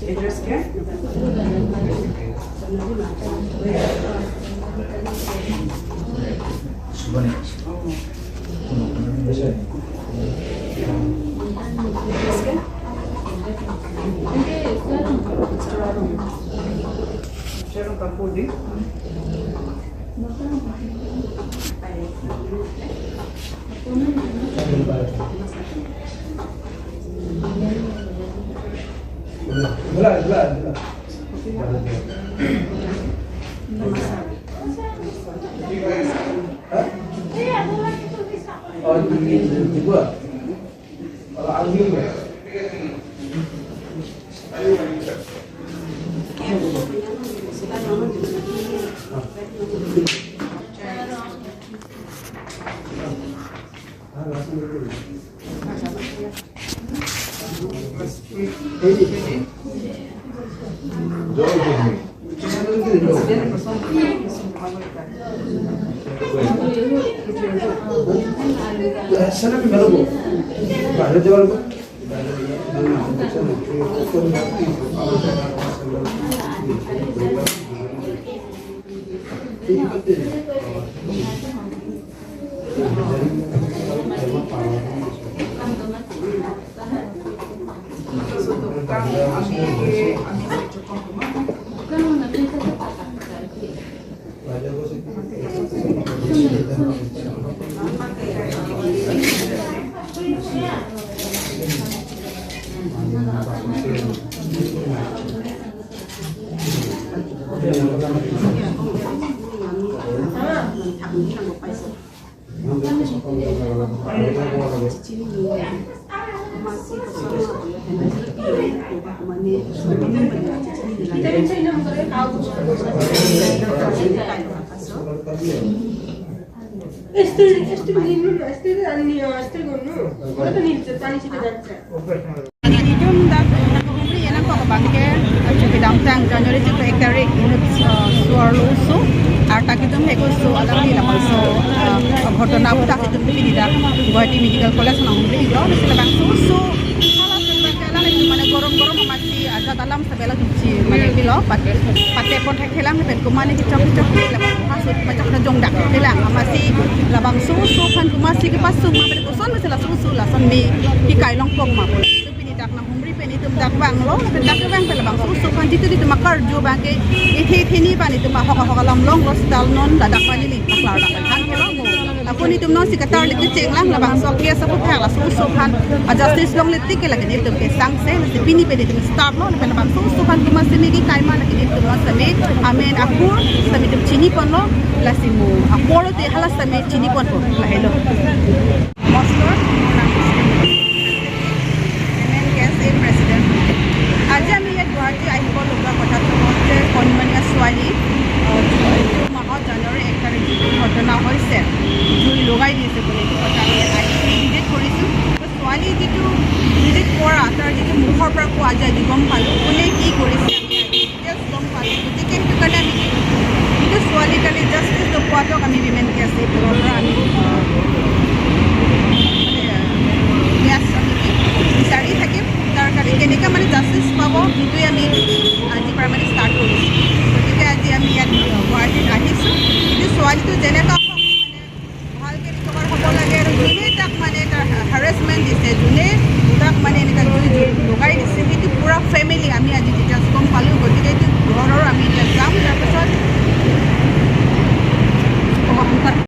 Address क्या Sharon Kapudi. Oh, ini dua. Kalau angin ya. Sana primero, vale, llevarlo. ঘটনা উঠা itu tidak Guwahati Medical College Nangmri itu selebang susu kalau sebelum itu mana gorong-gorong masih ada dalam sebelah cuci mana kilo pakai pon helang dan kumane kicok-kicok lebang hasut macam ada jongdak helang masih lebang susu kan masih ke pasu mana kuson masih lah susu lah sonmi ki kai longpong mah itu pinidak Nangmri itu dak bang lo dak bang lebang susu kan itu makar jo bangke ini pan itu mah hok long hostal non dadak panili maklar dak kan kilo aku ni tumnon si katar lit ceng lang labang so clear sa putha la so kan justice long lit ke lagi ni tum ke sang se si pini pe tum start lo na labang so kan kuma se mi kai ma lagi ni tum sa me amen aku sa mi tum chini pon lo la si mu apolo te hala sa me chini pon ko la hello master amen guest president aja mi ya Guwahati ahi ko loga kotha tumte konmania swali January 1 তাৰিখে ঘটনা হৈছে জুই লগাই দিছে বুলি কথা আমি visit কৰিছোঁ ছোৱালী যিটো ভিজিট কৰা তাৰ যিটো মুখৰ পৰা কোৱা যায় গম পালোঁ কোনে কি কৰিছে জাষ্ট গম পালোঁ গতিকে সেইটো কাৰণে আমি যিটো ছোৱালীৰ কাৰণে জাষ্টিছ পোৱাটোক আমি উইমেন কেছ এইবোৰৰ পৰা আমি বিচাৰি থাকিম তাৰ কাৰণে কেনেকৈ মানে জাষ্টিছ পাব সেইটোৱে আমি আজিৰ পৰা মানে ষ্টাৰ্ট কৰিছোঁ গতিকে আজি আমি ইয়াত গুৱাহাটীত আহিছোঁ ছোৱালীটো যেনেকুৱা